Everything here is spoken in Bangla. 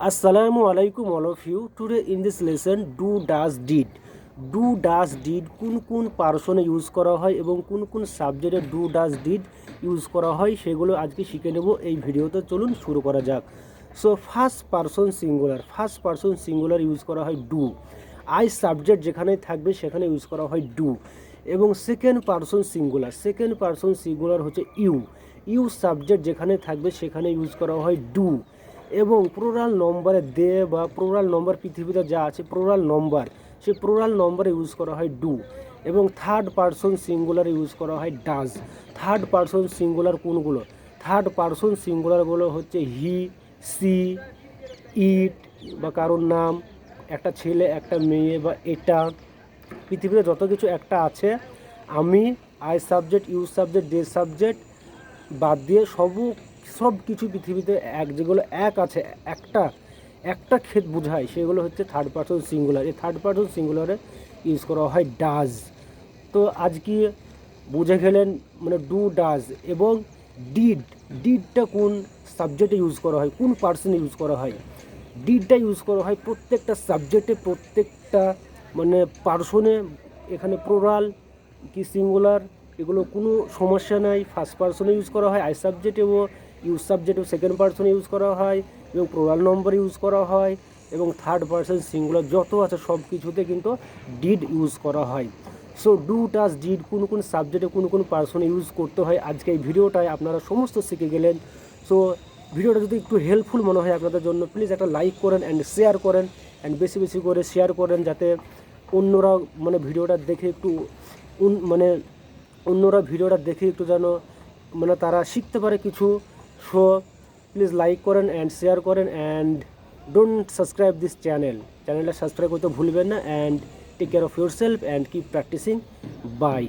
Assalamu alaikum all of you. Today in this lesson do does did. Do does did কোন পার্সনে ইউজ করা হয় এবং কোন সাবজেক্টে ডু ডাজ ডিড ইউজ করা হয় সেগুলো আজকে শিখে নেব এই ভিডিওতে। চলুন শুরু করা যাক। So first person singular use করা হয় ডু। আই সাবজেক্ট যেখানে থাকবে সেখানে ইউজ করা হয় ডু। এবং সেকেন্ড পার্সন সিঙ্গুলার হচ্ছে ইউ সাবজেক্ট যেখানে থাকবে সেখানে ইউজ করা হয় ডু। এবং প্লুরাল নম্বরে দে বা প্লুরাল নম্বর পৃথিবীতে যা আছে প্লুরাল নম্বর, সেই প্লুরাল নম্বরে ইউজ করা হয় ডু। এবং থার্ড পার্সন সিঙ্গুলার ইউজ করা হয় ডাজ। থার্ড পার্সন সিঙ্গুলার কোনগুলো? থার্ড পার্সন সিঙ্গুলারগুলো হচ্ছে হি, সি, ইট বা কারোর নাম, একটা ছেলে একটা মেয়ে বা এটা, পৃথিবীতে যত কিছু একটা আছে, আমি, I subject, you subject, they subject বাদ দিয়ে সব কিছু পৃথিবীতে যেগুলো এক আছে, একটা ক্ষেত বোঝায়, সেগুলো হচ্ছে থার্ড পার্সন সিঙ্গুলার। এই থার্ড পার্সন সিঙ্গুলারে ইউজ করা হয় ডাজ। তো আজকে বুঝে গেলেন মানে ডু ডাজ। এবং ডিডটা কোন সাবজেক্টে ইউজ করা হয়, কোন পার্সনে ইউজ করা হয়? ডিডটা ইউজ করা হয় প্রত্যেকটা সাবজেক্টে, প্রত্যেকটা মানে পার্সনে। এখানে প্লুরাল কি সিঙ্গুলার এগুলো কোনো সমস্যা নাই। ফার্স্ট পার্সনে ইউজ করা হয় আই সাবজেক্ট, এবং ইউ সাবজেক্ট সেকেন্ড পার্সনে ইউজ করা হয়, এবং প্লুরাল নম্বর ইউজ করা হয়, এবং থার্ড পার্সন সিঙ্গুলার যত আছে সব কিছুতে কিন্তু ডিড ইউজ করা হয়। সো ডু ডাজ ডিড কোন সাবজেক্টে কোন পার্সনে ইউজ করতে হয়, আজকে এই ভিডিওটায় আপনারা সমস্ত শিখে গেলেন। সো ভিডিওটা যদি একটু হেল্পফুল মনে হয় আপনাদের জন্য, প্লিজ একটা লাইক করেন অ্যান্ড শেয়ার করেন, অ্যান্ড বেশি করে শেয়ার করেন, যাতে অন্যরা মানে ভিডিওটা দেখে একটু একটু যেন মানে তারা শিখতে পারে কিছু। সো প্লিজ লাইক করেন অ্যান্ড শেয়ার করেন, অ্যান্ড ডোন্ট সাবস্ক্রাইব দিস চ্যানেলটা সাবস্ক্রাইব করতে ভুলবেন না। And take care of yourself and keep practising. By.